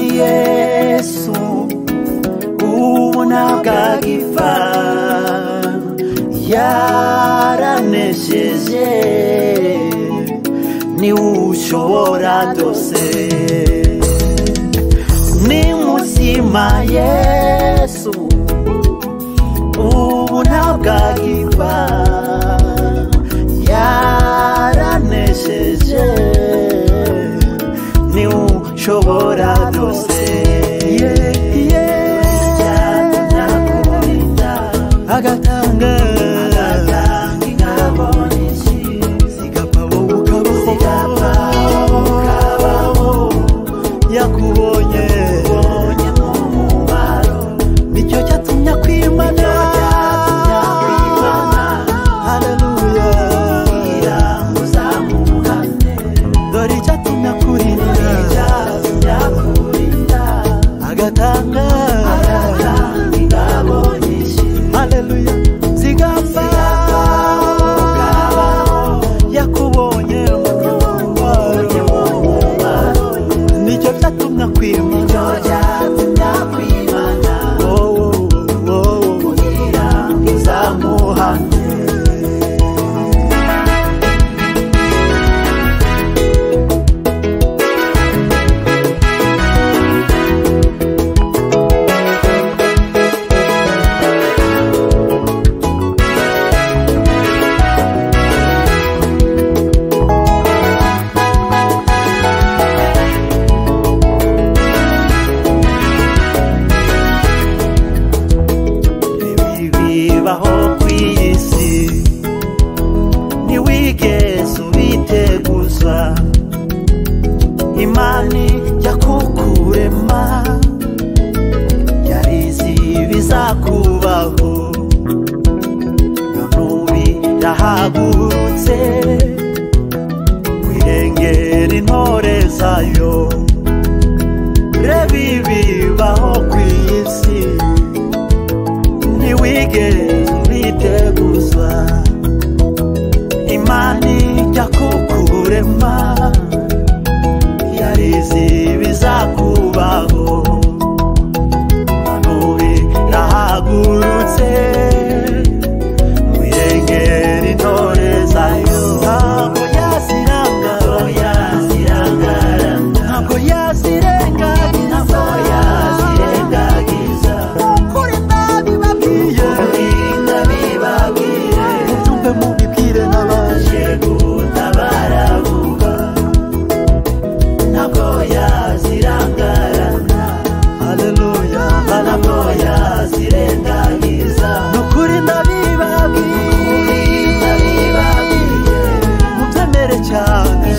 Yesu ubona bwagipfa yaranesheje ni ushobora byose ni muzima Yesu ubona bwagipfa yaranesheje ni ushobora byose agatanga ingabo nyinshi zigapfa wowe ukabaho yakubonye mu mubaro nicyo cyatumye akwimana haleluya iramuzamuhane dore icyatumye akurinda agatanga ingabo nyinshi haleluya zigapfa yakubonye mu mubaro nicyo cyatumye akwimana kugira uzamuhane bibaho kw'isi ntiwigeze ubiteguza imani yakukurema yarizi bizakubaho none ubirahagurutse wirengera intore zayo reba ibibaho kw'isi ntiwigeze ubiteguza imani yakukurema yarizi bizakubaho none ubirahagurutse wirengera intore zayo ntabwo yazirengagiza ukuri ndabibabwire mubyumve mubibwire n'abaje gutabarabuka ntabwo yazirangarana haleluya ntabwo yazirengagiza n'ukuri ndabibabwire mubyemere cyane